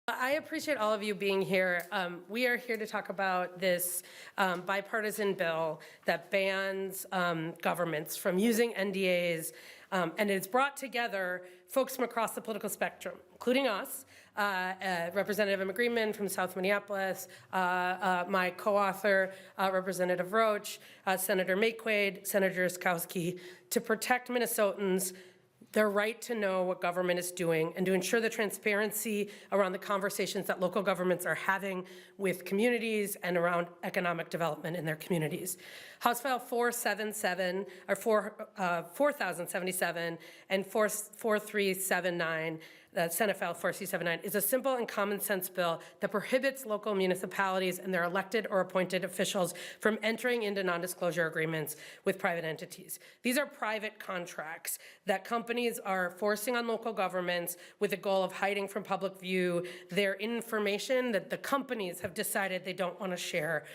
I appreciate all of you being here. We are here to talk about this bipartisan bill that bans governments from using NDAs, and it's brought together folks from across the political spectrum, including us, Representative McGreeman from South Minneapolis, my co-author, Representative Roach, Senator Makequade, Senator Skowski, to protect Minnesotans their right to know what government is doing and to ensure the transparency around the conversations that local governments are having with communities and around economic development in their communities. House File 4077 and 4379, Senate File 4379, is a simple and common sense bill that prohibits local municipalities and their elected or appointed officials from entering into non-disclosure agreements with private entities. These are private contracts that companies are forcing on local governments with the goal of hiding from public view their information that the companies have decided they don't want to share,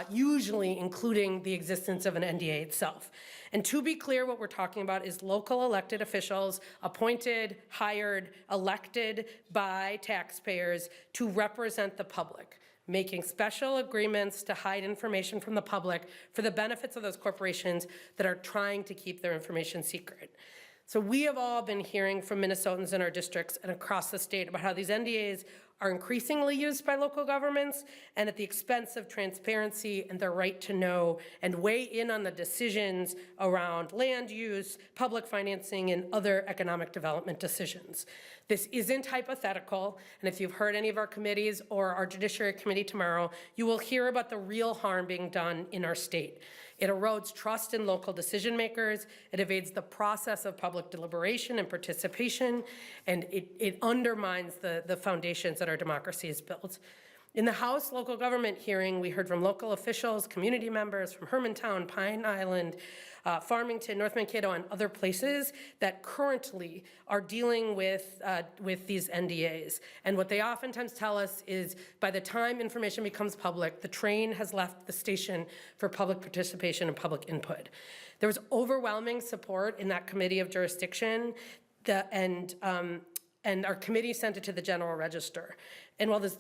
usually including the existence of an NDA itself. And to be clear, what we're talking about is local elected officials appointed, hired, elected by taxpayers to represent the public, making special agreements to hide information from the public for the benefits of those corporations that are trying to keep their information secret. So we have all been hearing from Minnesotans in our districts and across the state about how these NDAs are increasingly used by local governments and at the expense of transparency and their right to know and weigh in on the decisions around land use, public financing, and other economic development decisions. This isn't hypothetical, and if you've heard any of our committees or our Judiciary Committee tomorrow, you will hear about the real harm being done in our state. It erodes trust in local decision makers, it evades the process of public deliberation and participation, and it undermines the foundations that our democracy is built. In the House local government hearing, we heard from local officials, community members from Hermantown, Pine Island, Farmington, North Mankato, and other places that currently are dealing with these NDAs. And what they oftentimes tell us is by the time information becomes public, the train has left the station for public participation and public input. There was overwhelming support in that committee of jurisdiction, and our committee sent it to the General Register. And while this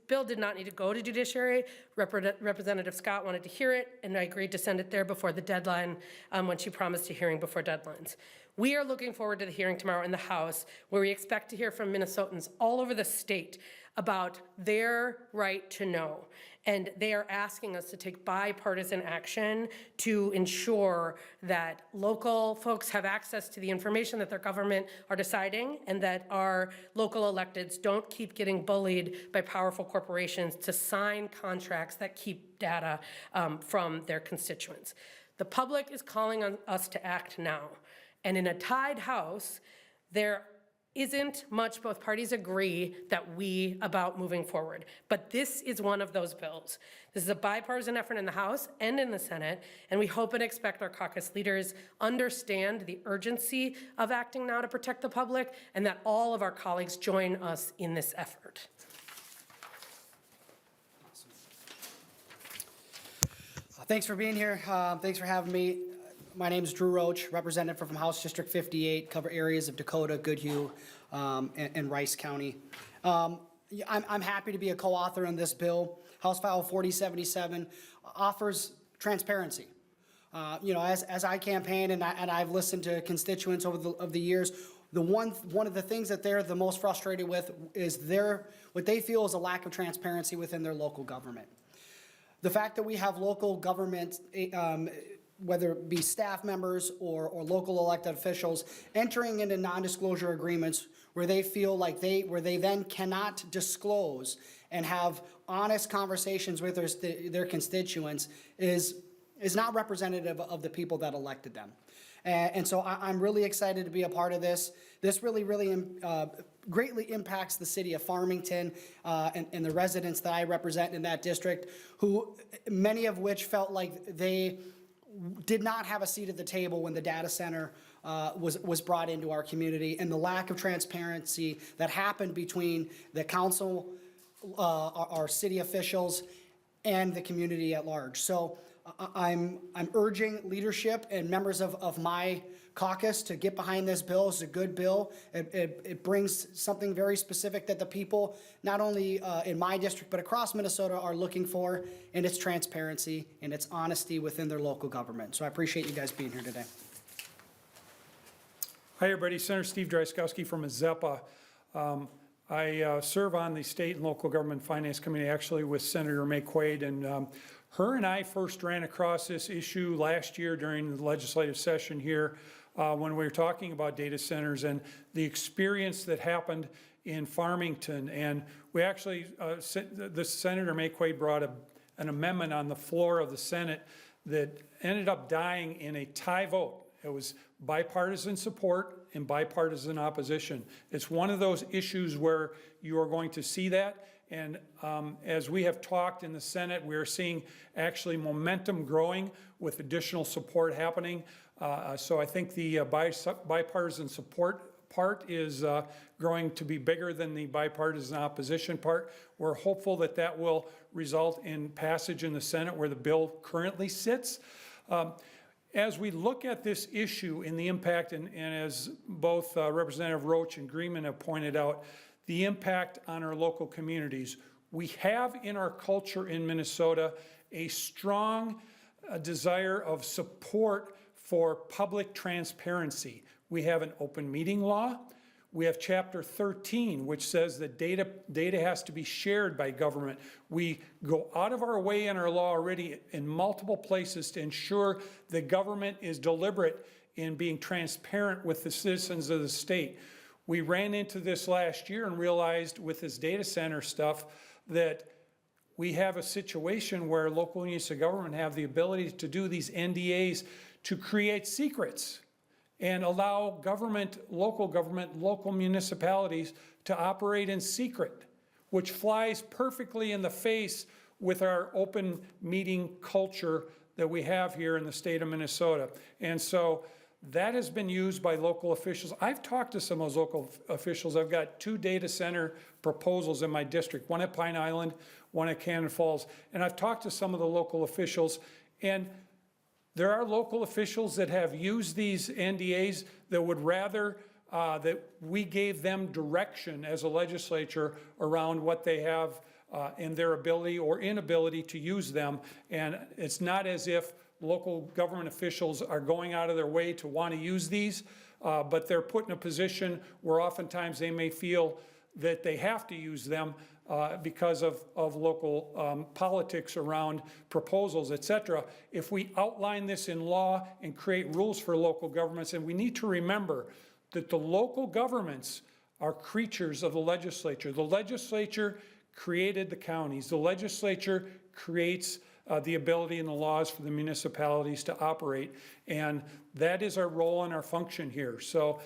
bill did not need to go to Judiciary, Representative Scott wanted to hear it, and I agreed to send it there before the deadline when she promised a hearing before deadlines. We are looking forward to the hearing tomorrow in the House, where we expect to hear from Minnesotans all over the state about their right to know. And they are asking us to take bipartisan action to ensure that local folks have access to the information that their government are deciding, and that our local electeds don't keep getting bullied by powerful corporations to sign contracts that keep data from their constituents. The public is calling on us to act now. And in a tied House, there isn't much both parties agree about moving forward. But this is one of those bills. This is a bipartisan effort in the House and in the Senate, and we hope and expect our caucus leaders understand the urgency of acting now to protect the public, and that all of our colleagues join us in this effort. Thanks for being here. Thanks for having me. My name is Drew Roach, representative from House District 58, cover areas of Dakota, Goodhue, and Rice County. I'm happy to be a co-author on this bill. House File 4077 offers transparency. As I campaign and I've listened to constituents over the years, one of the things that they're the most frustrated with is what they feel is a lack of transparency within their local government. The fact that we have local government, whether it be staff members or local elected officials, entering into non-disclosure agreements where they feel like where they then cannot disclose and have honest conversations with their constituents is not representative of the people that elected them. And so I'm really excited to be a part of this. This really greatly impacts the city of Farmington and the residents that I represent in that district, who many of which felt like they did not have a seat at the table when the data center was brought into our community, and the lack of transparency that happened between the council, our city officials, and the community at large. So I'm urging leadership and members of my caucus to get behind this bill. It's a good bill. It brings something very specific that the people, not only in my district, but across Minnesota are looking for, and it's transparency and it's honesty within their local government. So I appreciate you guys being here today. Hi, everybody. Senator Steve Dryskowski from Mazeppa. I serve on the State and Local Government Finance Committee, actually with Senator May Quaid, and her and I first ran across this issue last year during the legislative session here when we were talking about data centers and the experience that happened in Farmington. And we actually, the Senator May Quaid brought an amendment on the floor of the Senate that ended up dying in a tie vote. It was bipartisan support and bipartisan opposition. It's one of those issues where you are going to see that. And as we have talked in the Senate, we are seeing actually momentum growing with additional support happening. So I think the bipartisan support part is growing to be bigger than the bipartisan opposition part. We're hopeful that that will result in passage in the Senate where the bill currently sits. As we look at this issue and the impact, and as both Representative Roach and Greenman have pointed out, the impact on our local communities, we have in our culture in Minnesota a strong desire of support for public transparency. We have an open meeting law. We have Chapter 13, which says that data has to be shared by government. We go out of our way in our law already in multiple places to ensure the government is deliberate in being transparent with the citizens of the state. We ran into this last year and realized with this data center stuff that we have a situation where local units of government have the ability to do these NDAs to create secrets and allow local municipalities to operate in secret, which flies perfectly in the face with our open meeting culture that we have here in the state of Minnesota. And so that has been used by local officials. I've talked to some of those local officials. I've got 2 data center proposals in my district, one at Pine Island, one at Cannon Falls. And I've talked to some of the local officials, and there are local officials that have used these NDAs that would rather that we gave them direction as a legislature around what they have in their ability or inability to use them. And it's not as if local government officials are going out of their way to want to use these, but they're put in a position where oftentimes they may feel that they have to use them because of local politics around proposals, et cetera. If we outline this in law and create rules for local governments, and we need to remember that the local governments are creatures of the legislature. The legislature created the counties. The legislature creates the ability and the laws for the municipalities to operate, and that is our role and our function here. So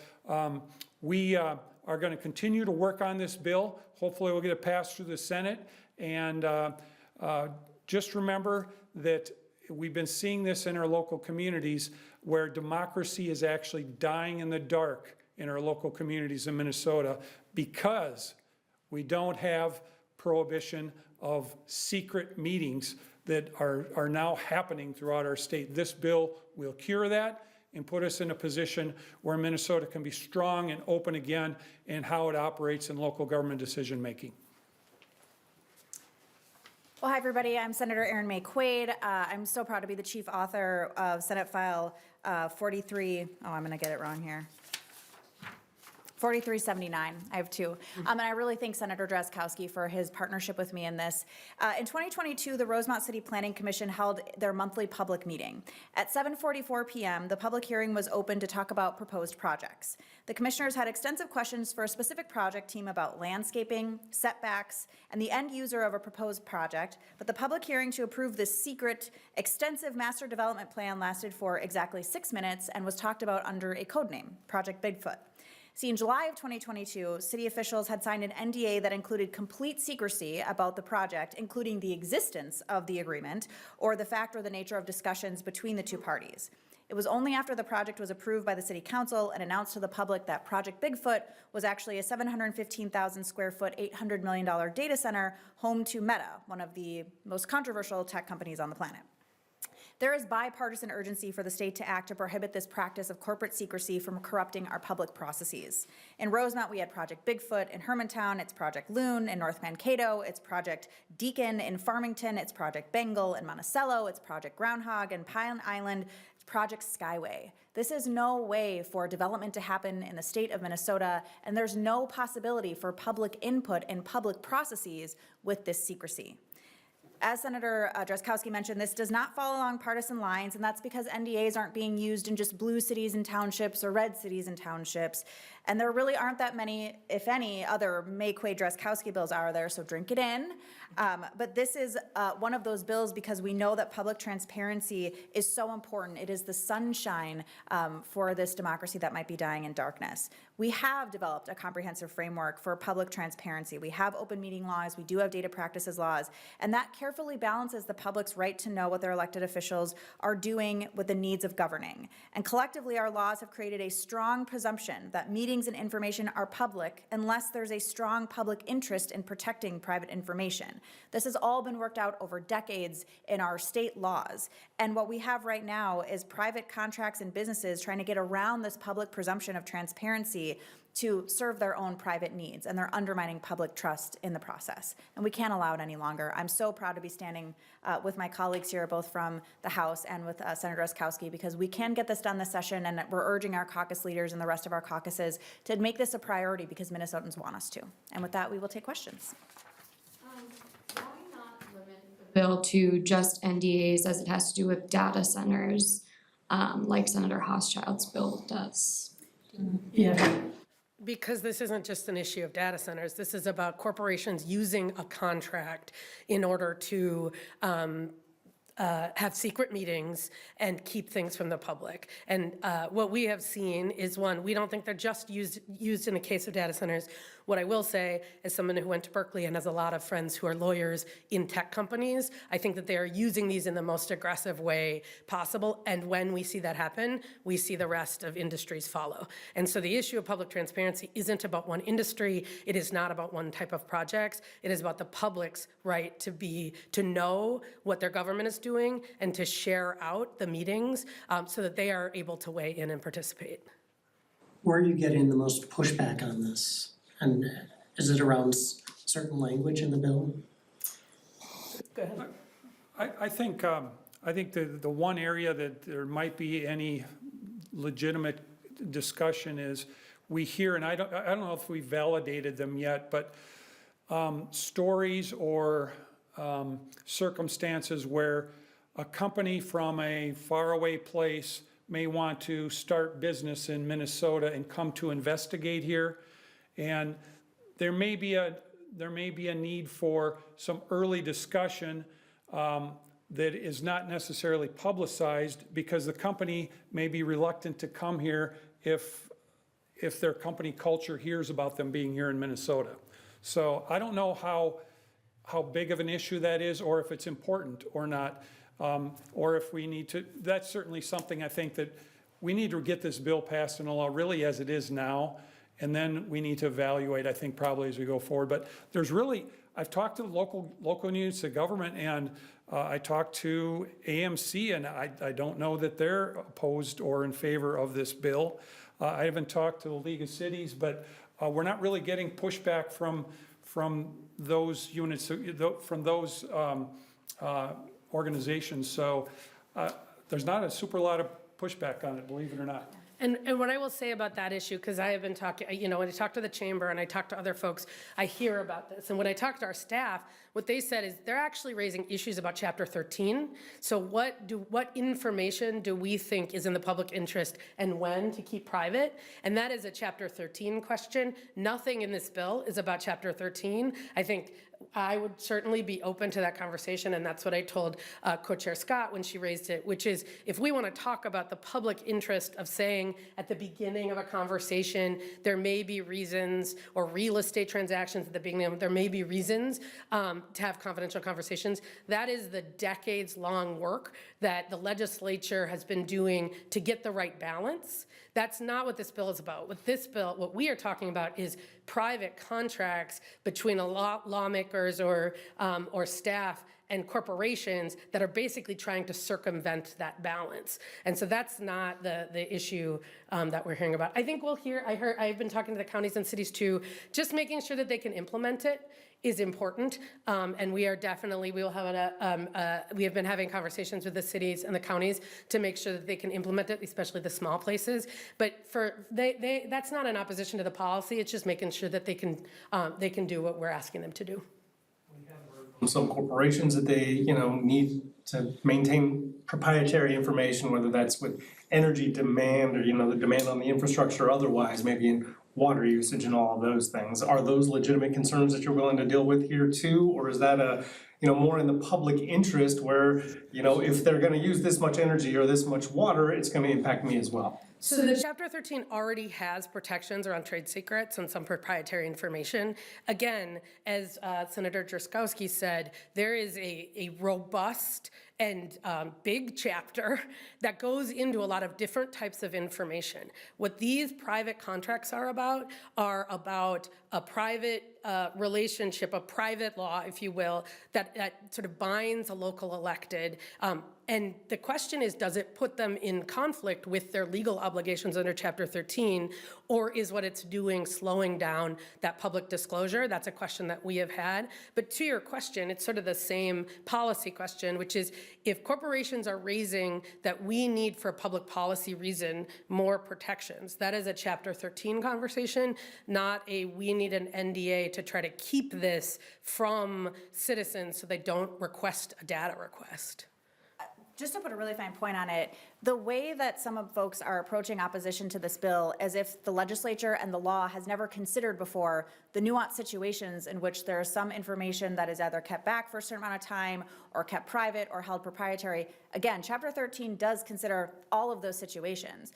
we are going to continue to work on this bill. Hopefully we'll get it passed through the Senate, and just remember that we've been seeing this in our local communities where democracy is actually dying in the dark in our local communities in Minnesota because we don't have prohibition of secret meetings that are now happening throughout our state. This bill will cure that and put us in a position where Minnesota can be strong and open again in how it operates in local government decision making. Well, hi everybody, I'm Senator Erin May Quaid. I'm so proud to be the chief author of Senate File 4379. I have 2. And I really thank Senator Dryskowski for his partnership with me in this. In 2022, the Rosemont City Planning Commission held their monthly public meeting. At 7:44 p.m., the public hearing was open to talk about proposed projects. The commissioners had extensive questions for a specific project team about landscaping, setbacks, and the end user of a proposed project, but the public hearing to approve this secret, extensive master development plan lasted for exactly 6 minutes and was talked about under a code name, Project Bigfoot. See, in July of 2022, city officials had signed an NDA that included complete secrecy about the project, including the existence of the agreement or the fact or the nature of discussions between the 2 parties. It was only after the project was approved by the city council and announced to the public that Project Bigfoot was actually a 715,000 square foot, $800 million data center home to Meta, one of the most controversial tech companies on the planet. There is bipartisan urgency for the state to act to prohibit this practice of corporate secrecy from corrupting our public processes. In Rosemont, we had Project Bigfoot. In Hermantown, it's Project Loon. In North Mankato, it's Project Deacon. In Farmington, it's Project Bengal. In Monticello, it's Project Groundhog. In Pine Island, it's Project Skyway. This is no way for development to happen in the state of Minnesota, and there's no possibility for public input in public processes with this secrecy. As Senator Drazkowski mentioned, this does not follow along partisan lines, and that's because NDAs aren't being used in just blue cities and townships or red cities and townships. And there really aren't that many, if any, other May-Quade-Drazkowski bills are there, so drink it in. But this is one of those bills because we know that public transparency is so important. It is the sunshine for this democracy that might be dying in darkness. We have developed a comprehensive framework for public transparency. We have open meeting laws, we do have data practices laws, and that carefully balances the public's right to know what their elected officials are doing with the needs of governing. And collectively, our laws have created a strong presumption that meetings and information are public unless there's a strong public interest in protecting private information. This has all been worked out over decades in our state laws. And what we have right now is private contracts and businesses trying to get around this public presumption of transparency to serve their own private needs, and they're undermining public trust in the process. And we can't allow it any longer. I'm so proud to be standing with my colleagues here, both from the House and with Senator Drazkowski, because we can get this done this session, and we're urging our caucus leaders and the rest of our caucuses to make this a priority because Minnesotans want us to. And with that, we will take questions. Why not limit the bill to just NDAs as it has to do with data centers, like Senator Hochschild's bill does? Yeah. Because this isn't just an issue of data centers. This is about corporations using a contract in order to have secret meetings and keep things from the public. And what we have seen is, one, we don't think they're just used in a case of data centers. What I will say, as someone who went to Berkeley and has a lot of friends who are lawyers in tech companies, I think that they are using these in the most aggressive way possible. And when we see that happen, we see the rest of industries follow. And so the issue of public transparency isn't about one industry. It is not about one type of projects. It is about the public's right to know what their government is doing and to share out the meetings so that they are able to weigh in and participate. Where are you getting the most pushback on this? And is it around certain language in the bill? Go ahead. I think the one area that there might be any legitimate discussion is we hear, and I don't know if we validated them yet, but stories or circumstances where a company from a faraway place may want to start business in Minnesota and come to investigate here. And there may be a need for some early discussion that is not necessarily publicized because the company may be reluctant to come here if their company culture hears about them being here in Minnesota. So I don't know how big of an issue that is, or if it's important or not, or if we need to. That's certainly something I think that we need to get this bill passed into law really as it is now. And then we need to evaluate, I think, probably as we go forward. But there's really, I've talked to local units of government, and I talked to AMC, and I don't know that they're opposed or in favor of this bill. I haven't talked to the League of Cities, but we're not really getting pushback from those units, from those organizations. So there's not a super lot of pushback on it, believe it or not. And what I will say about that issue, because I have been talking, when I talk to the chamber and I talk to other folks, I hear about this. And when I talk to our staff, what they said is they're actually raising issues about Chapter 13. So what information do we think is in the public interest and when to keep private? And that is a Chapter 13 question. Nothing in this bill is about Chapter 13. I think I would certainly be open to that conversation, and that's what I told Co-Chair Scott when she raised it, which is if we want to talk about the public interest of saying at the beginning of a conversation there may be reasons, or real estate transactions at the beginning, there may be reasons to have confidential conversations. That is the decades-long work that the legislature has been doing to get the right balance. That's not what this bill is about. With this bill, what we are talking about is private contracts between lawmakers or staff and corporations that are basically trying to circumvent that balance. And so that's not the issue that we're hearing about. I think we'll hear, I've been talking to the counties and cities too, just making sure that they can implement it is important, and we are definitely, we have been having conversations with the cities and the counties to make sure that they can implement it, especially the small places. But that's not in opposition to the policy. It's just making sure that they can do what we're asking them to do. From some corporations that they, need to maintain proprietary information, whether that's with energy demand or, the demand on the infrastructure or otherwise, maybe in water usage and all of those things. Are those legitimate concerns that you're willing to deal with here too? Or is that more in the public interest where, if they're gonna use this much energy or this much water, it's gonna impact me as well? So the Chapter 13 already has protections around trade secrets and some proprietary information. Again, as Senator Drazkowski said, there is a robust and big chapter that goes into a lot of different types of information. What these private contracts are about a private relationship, a private law, if you will, that sort of binds a local elected. And the question is, does it put them in conflict with their legal obligations under Chapter 13, or is what it's doing slowing down that public disclosure? That's a question that we have had. But to your question, it's sort of the same policy question, which is if corporations are raising that we need for a public policy reason more protections, that is a Chapter 13 conversation, not a we need an NDA to try to keep this from citizens so they don't request a data request. Just to put a really fine point on it, the way that some of folks are approaching opposition to this bill as if the legislature and the law has never considered before the nuanced situations in which there is some information that is either kept back for a certain amount of time or kept private or held proprietary. Again, Chapter 13 does consider all of those situations.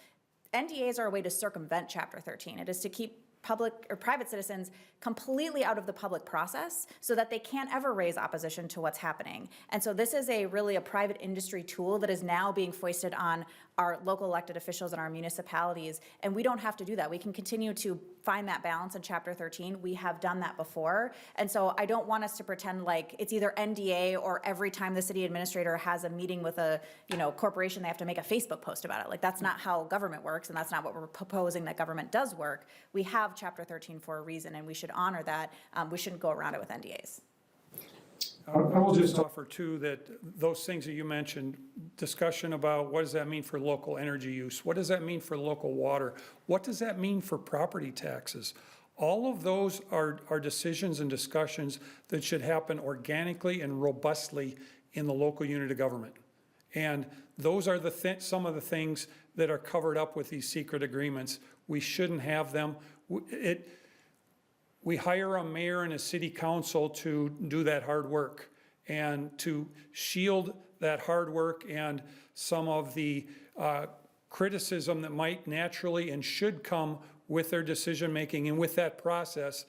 NDAs are a way to circumvent Chapter 13. It is to keep public or private citizens completely out of the public process so that they can't ever raise opposition to what's happening. And so this is really a private industry tool that is now being foisted on our local elected officials and our municipalities. And we don't have to do that. We can continue to find that balance in Chapter 13. We have done that before. And so I don't want us to pretend like it's either NDA or every time the city administrator has a meeting with a corporation, they have to make a Facebook post about it. Like that's not how government works, and that's not what we're proposing that government does work. We have Chapter 13 for a reason, and we should honor that. We shouldn't go around it with NDAs. I will just offer too that those things that you mentioned, discussion about what does that mean for local energy use? What does that mean for local water? What does that mean for property taxes? All of those are decisions and discussions that should happen organically and robustly in the local unit of government. And those are some of the things that are covered up with these secret agreements. We shouldn't have them. We hire a mayor and a city council to do that hard work and to shield that hard work and some of the criticism that might naturally and should come with their decision making and with that process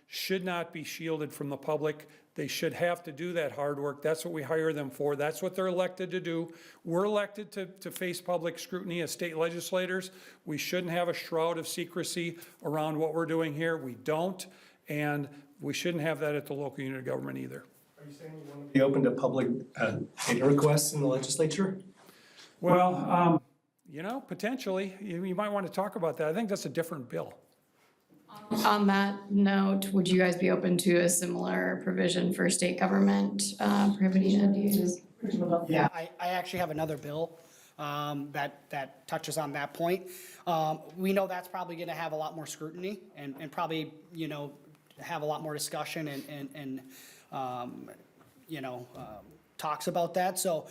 should not be shielded from the public. They should have to do that hard work. That's what we hire them for. That's what they're elected to do. We're elected to face public scrutiny as state legislators. We shouldn't have a shroud of secrecy around what we're doing here. We don't, and we shouldn't have that at the local unit of government either. Are you saying you want to be open to public data requests in the legislature? Well, potentially. You might want to talk about that. I think that's a different bill. On that note, would you guys be open to a similar provision for state government prohibiting NDAs? Yeah, I actually have another bill that touches on that point. We know that's probably going to have a lot more scrutiny and probably, have a lot more discussion and talks about that. So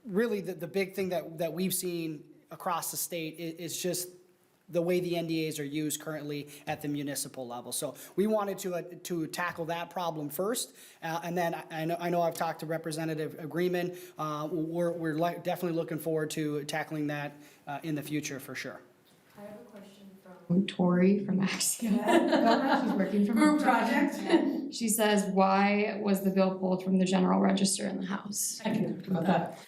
really the big thing that we've seen across the state is just the way the NDAs are used currently at the municipal level. So we wanted to tackle that problem first, and then I know I've talked to Representative Agreement. We're definitely looking forward to tackling that in the future for sure. I have a question from Tori from Mexico. She's working from Group Project. She says, why was the bill pulled from the general register in the House? I can talk about that.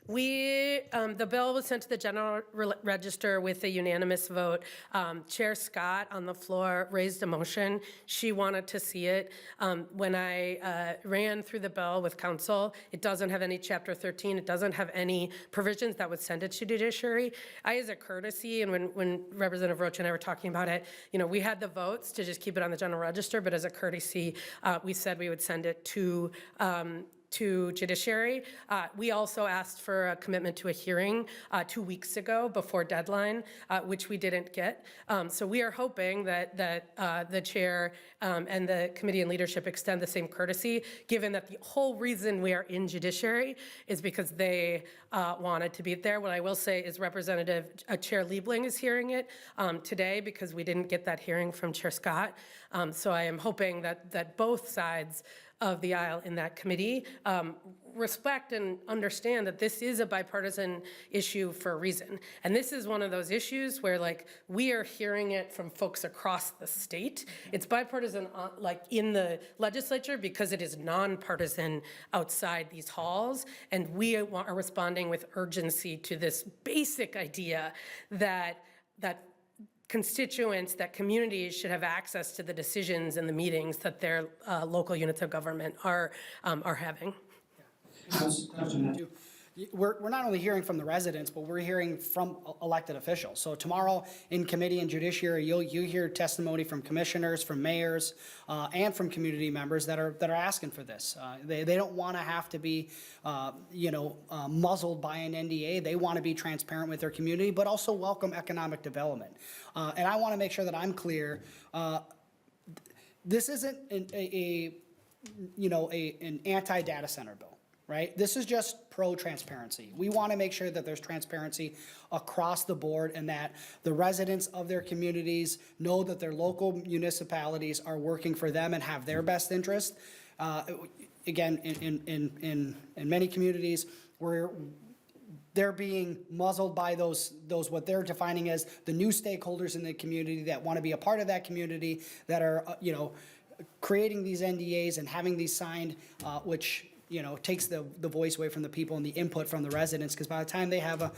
The bill was sent to the general register with a unanimous vote. Chair Scott on the floor raised a motion. She wanted to see it. When I ran through the bill with council, it doesn't have any Chapter 13. It doesn't have any provisions that would send it to judiciary. As a courtesy, and when Representative Roach and I were talking about it, we had the votes to just keep it on the general register, but as a courtesy, we said we would send it to judiciary. We also asked for a commitment to a hearing 2 weeks ago before deadline, which we didn't get. So we are hoping that the chair and the committee and leadership extend the same courtesy, given that the whole reason we are in judiciary is because they wanted to be there. What I will say is Chair Liebling is hearing it today because we didn't get that hearing from Chair Scott. So I am hoping that both sides of the aisle in that committee respect and understand that this is a bipartisan issue for a reason. And this is one of those issues where we are hearing it from folks across the state. It's bipartisan in the legislature because it is nonpartisan outside these halls. And we are responding with urgency to this basic idea that constituents, that communities should have access to the decisions and the meetings that their local units of government are having. We're not only hearing from the residents, but we're hearing from elected officials. So tomorrow in committee and judiciary, you hear testimony from commissioners, from mayors, and from community members that are asking for this. They don't want to have to be, muzzled by an NDA. They want to be transparent with their community, but also welcome economic development. And I want to make sure that I'm clear. This isn't an anti-data center bill. Right? This is just pro-transparency. We want to make sure that there's transparency across the board and that the residents of their communities know that their local municipalities are working for them and have their best interest. Again, in many communities where they're being muzzled by those what they're defining as the new stakeholders in the community that want to be a part of that community, that are creating these NDAs and having these signed, which takes the voice away from the people and the input from the residents, because by the time they have a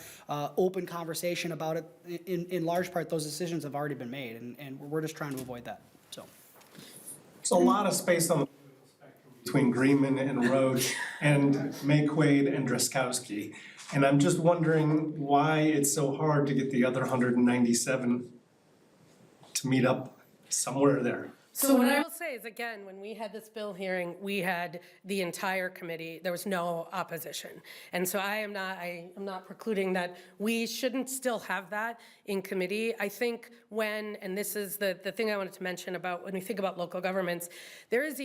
open conversation about it, in large part, those decisions have already been made, and we're just trying to avoid that, so. There's a lot of space on the spectrum between Greenman and Roach and McQuaid and Drazkowski. And I'm just wondering why it's so hard to get the other 197 to meet up somewhere there. So what I will say is, again, when we had this bill hearing, we had the entire committee, there was no opposition. And so I am not precluding that we shouldn't still have that in committee. I think and this is the thing I wanted to mention about when we think about local governments, there is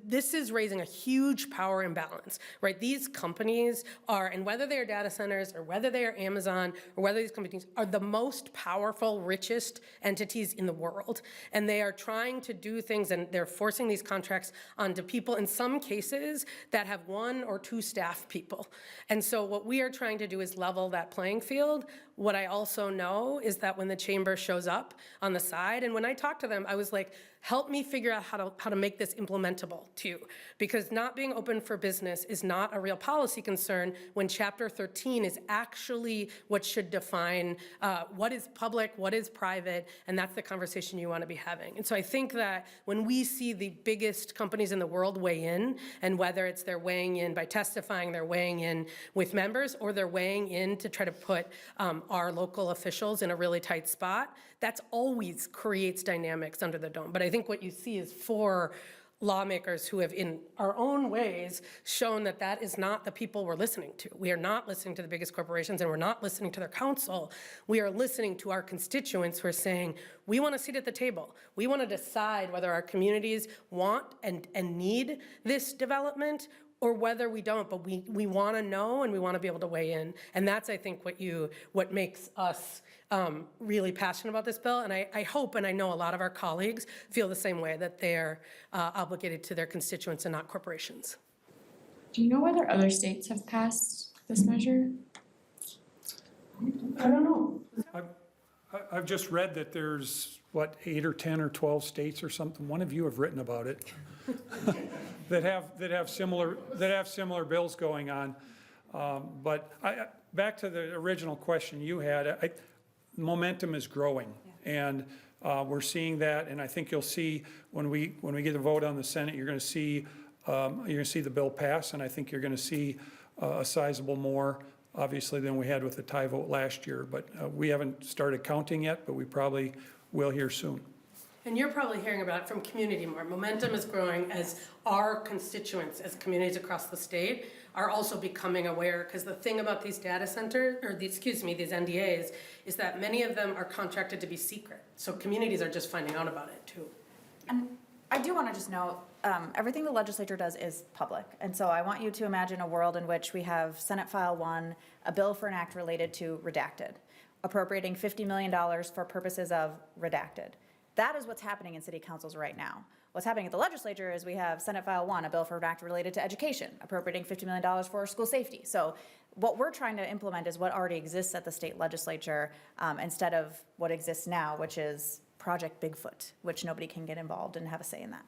this is raising a huge power imbalance, right? These companies and whether they are data centers or whether they are Amazon or whether these companies are the most powerful, richest entities in the world. And they are trying to do things, and they're forcing these contracts onto people in some cases that have 1 or 2 staff people. And so what we are trying to do is level that playing field. What I also know is that when the chamber shows up on the side, and when I talked to them, I was like, help me figure out how to make this implementable too. Because not being open for business is not a real policy concern when Chapter 13 is actually what should define what is public, what is private, and that's the conversation you want to be having. And so I think that when we see the biggest companies in the world weigh in, and whether it's they're weighing in by testifying, they're weighing in with members, or they're weighing in to try to put our local officials in a really tight spot, that's always creates dynamics under the dome. But I think what you see is 4 lawmakers who have, in our own ways, shown that that is not the people we're listening to. We are not listening to the biggest corporations, and we're not listening to their counsel. We are listening to our constituents who are saying, we want a seat at the table. We want to decide whether our communities want and need this development, or whether we don't, but we want to know and we want to be able to weigh in. And that's, I think, what makes us really passionate about this bill. And I hope, and I know a lot of our colleagues feel the same way, that they're obligated to their constituents and not corporations. Do you know whether other states have passed this measure? I don't know. I've just read that there's, 8 or 10 or 12 states or something, one of you have written about it, that have similar bills going on. But back to the original question you had, momentum is growing. And we're seeing that, and I think you'll see when we get a vote on the Senate, you're gonna see the bill pass, and I think you're gonna see a sizable more, obviously, than we had with the tie vote last year. But we haven't started counting yet, but we probably will here soon. And you're probably hearing about it from community more. Momentum is growing as our constituents, as communities across the state, are also becoming aware. Because the thing about these data centers, or these NDAs, is that many of them are contracted to be secret. So communities are just finding out about it too. And I do want to just note, everything the legislature does is public. And so I want you to imagine a world in which we have Senate File 1, a bill for an act related to redacted, appropriating $50 million for purposes of redacted. That is what's happening in city councils right now. What's happening at the legislature is we have Senate File 1, a bill for an act related to education, appropriating $50 million for school safety. So what we're trying to implement is what already exists at the state legislature, instead of what exists now, which is Project Bigfoot, which nobody can get involved and have a say in that.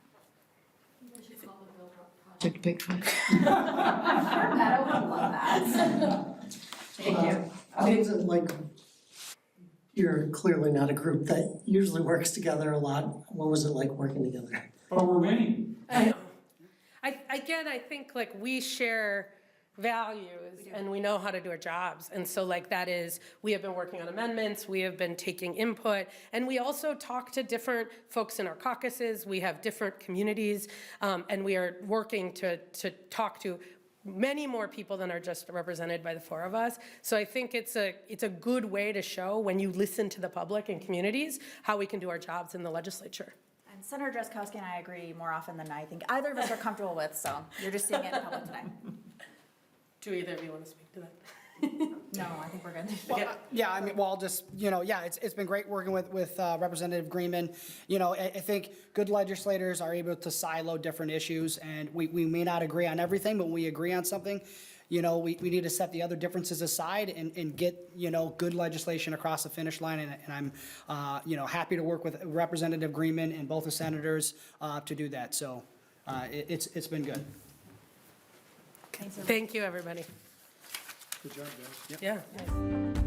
Project Bigfoot. I would love that. Thank you. Seems like you're clearly not a group that usually works together a lot. What was it like working together? But we're winning. I know. I think like we share values and we know how to do our jobs. And so like that is, we have been working on amendments, we have been taking input, and we also talk to different folks in our caucuses. We have different communities, and we are working to talk to many more people than are just represented by the four of us. So I think it's a good way to show, when you listen to the public and communities, how we can do our jobs in the legislature. And Senator Drazkowski and I agree more often than I think either of us are comfortable with, so you're just seeing it in public tonight. Do either of you want to speak to that? No, I think we're good. Yeah, I mean, well, I'll just, it's been great working with Representative Greenman. I think good legislators are able to silo different issues, and we may not agree on everything, but when we agree on something, we need to set the other differences aside and get, good legislation across the finish line, and I'm, happy to work with Representative Greenman and both the senators to do that, so it's been good. Thank you, everybody. Good job, guys. Yeah.